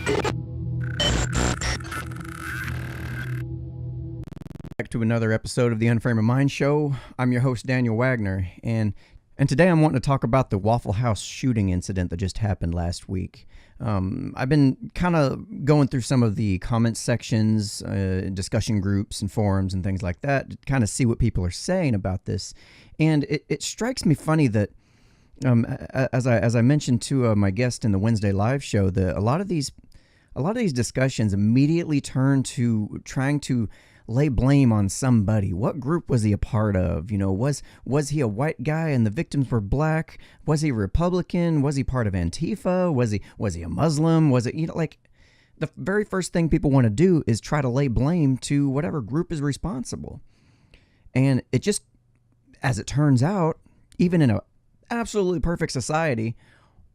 Back to another episode of the Unframe of Mind Show. I'm your host, Daniel Wagner, and today I'm wanting to talk about the Waffle House shooting incident that just happened last week. I've been kind of going through some of the comment sections, discussion groups and forums and things like that to kind of see what people are saying about this, and it strikes me funny that as I mentioned to my guest in the Wednesday live show, that a lot of these discussions immediately turn to trying to lay blame on somebody. What group was he a part of? You know, was he a white guy and the victims were black? Was he Republican? Was he part of Antifa? Was he a Muslim? Was it, you know, like the very first thing people want to do is try to lay blame to whatever group is responsible. And it just, as it turns out, even in a absolutely perfect society,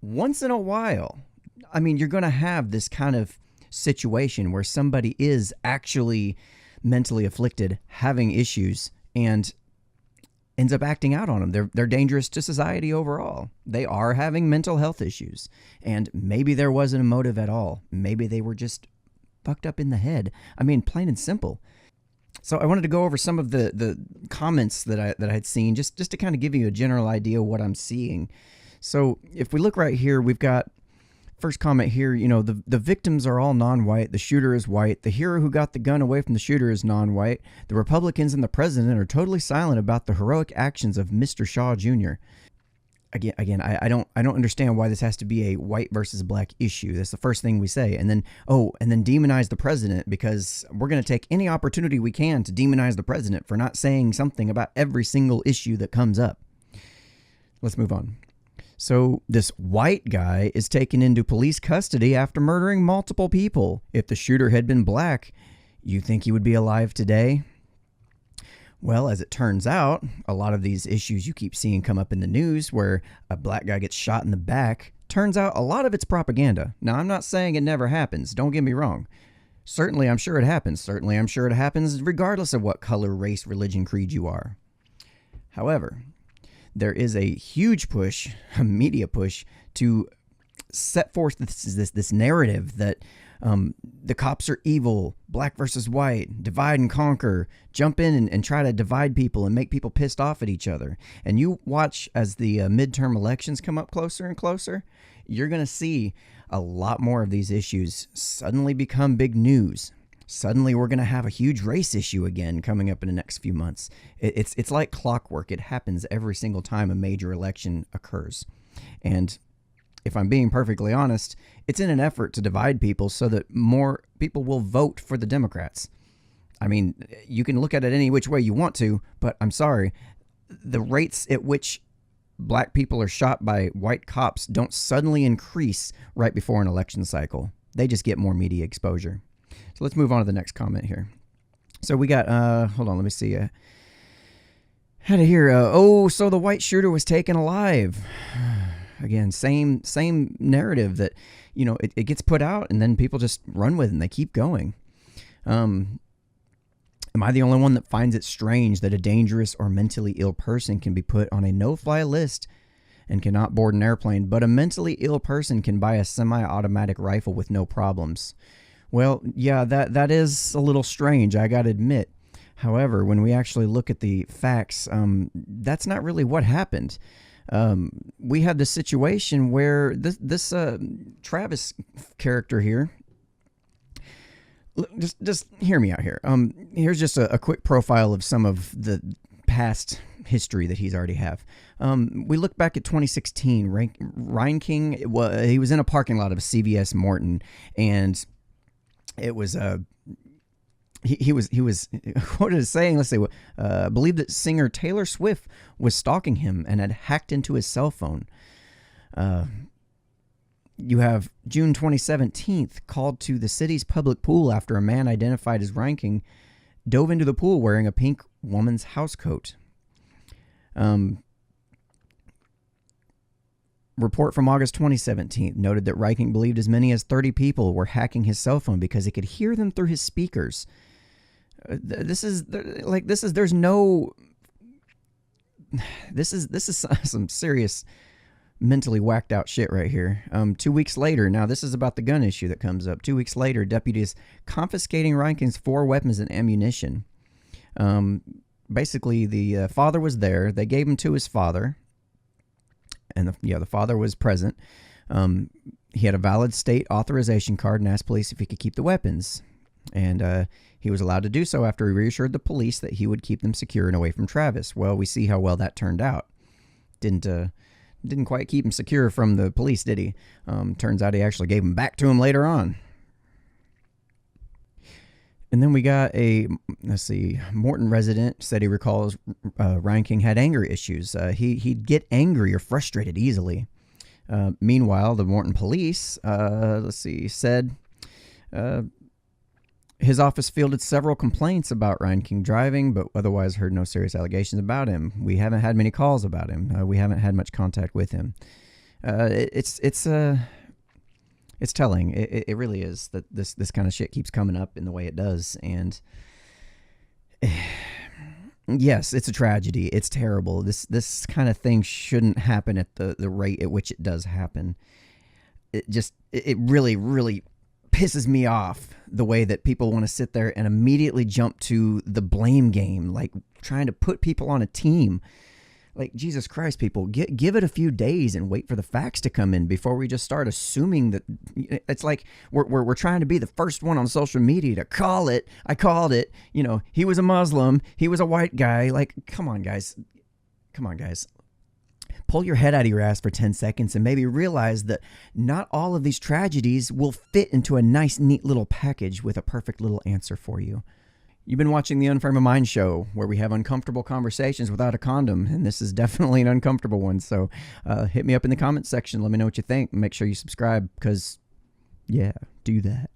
once in a while, I mean, you're going to have this kind of situation where somebody is actually mentally afflicted, having issues, and ends up acting out on them. They're dangerous to society overall. They are having mental health issues, and maybe there wasn't a motive at all. Maybe they were just fucked up in the head. I mean, plain and simple. So I wanted to go over some of the comments that I had seen, just to kind of give you a general idea of what I'm seeing. So if we look right here, we've got first comment here, you know, the victims are all non-white. The shooter is white. The hero who got the gun away from the shooter is non-white. The Republicans and the president are totally silent about the heroic actions of Mr. Shaw Jr. Again, I don't understand why this has to be a white versus black issue. That's the first thing we say. And then demonize the president, because we're going to take any opportunity we can to demonize the president for not saying something about every single issue that comes up. Let's move on. So this white guy is taken into police custody after murdering multiple people. If the shooter had been black, you think he would be alive today? Well, as it turns out, a lot of these issues you keep seeing come up in the news where a black guy gets shot in the back, turns out a lot of it's propaganda. Now, I'm not saying it never happens. Don't get me wrong. Certainly, I'm sure it happens. Certainly, I'm sure it happens regardless of what color, race, religion, creed you are. However, there is a huge push, a media push, to set forth this narrative that the cops are evil, black versus white, divide and conquer, jump in and try to divide people and make people pissed off at each other. And you watch as the midterm elections come up closer and closer, you're going to see a lot more of these issues suddenly become big news. Suddenly we're going to have a huge race issue again coming up in the next few months. It's like clockwork. It happens every single time a major election occurs. And if I'm being perfectly honest, it's in an effort to divide people so that more people will vote for the Democrats. I mean, you can look at it any which way you want to, but I'm sorry. The rates at which black people are shot by white cops don't suddenly increase right before an election cycle. They just get more media exposure. So let's move on to the next comment here. So we got, hold on, let me see. Had to hear, so the white shooter was taken alive. Again, same narrative that, you know, it gets put out and then people just run with it and they keep going. Am I the only one that finds it strange that a dangerous or mentally ill person can be put on a no-fly list and cannot board an airplane, but a mentally ill person can buy a semi-automatic rifle with no problems? Well, yeah, that is a little strange, I gotta admit. However, when we actually look at the facts, that's not really what happened. We had this situation where this Travis character here, just hear me out here. Here's just a quick profile of some of the past history that he's already have. We look back at 2016. Ryan King, he was in a parking lot of CVS Morton, and it was he was quoted as saying, let's say, believed that singer Taylor Swift was stalking him and had hacked into his cell phone. You have June 2017, called to the city's public pool after a man identified as Ryan King dove into the pool wearing a pink woman's housecoat. Report from August 2017 noted that Reiking believed as many as 30 people were hacking his cell phone because he could hear them through his speakers. This is some serious mentally whacked out shit right here. 2 weeks later, now this is about the gun issue that comes up. 2 weeks later, deputies confiscating Reinking's 4 weapons and ammunition. Basically, the father was there. They gave him to his father, and the father was present. He had a valid state authorization card and asked police if he could keep the weapons. And he was allowed to do so after he reassured the police that he would keep them secure and away from Travis. Well, we see how well that turned out. Didn't quite keep him secure from the police, did he? Turns out he actually gave him back to him later on. And then we got Morton resident said he recalls Reinking had anger issues. He'd get angry or frustrated easily. Meanwhile, the Morton police, said his office fielded several complaints about Reinking driving, but otherwise heard no serious allegations about him. We haven't had many calls about him. We haven't had much contact with him. It's telling. It really is that this kind of shit keeps coming up in the way it does. And yes, it's a tragedy. It's terrible. This kind of thing shouldn't happen at the rate at which it does happen. It really, really pisses me off the way that people want to sit there and immediately jump to the blame game, like trying to put people on a team. Like, Jesus Christ, people, give it a few days and wait for the facts to come in before we just start assuming that. It's like we're trying to be the first one on social media to call it. I called it. He was a Muslim. He was a white guy. Like, come on, guys. Pull your head out of your ass for 10 seconds and maybe realize that not all of these tragedies will fit into a nice, neat little package with a perfect little answer for you. You've been watching the Unframe of Mind show, where we have uncomfortable conversations without a condom, and this is definitely an uncomfortable one. So hit me up in the comments section. Let me know what you think. Make sure you subscribe because, yeah, do that.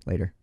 Later.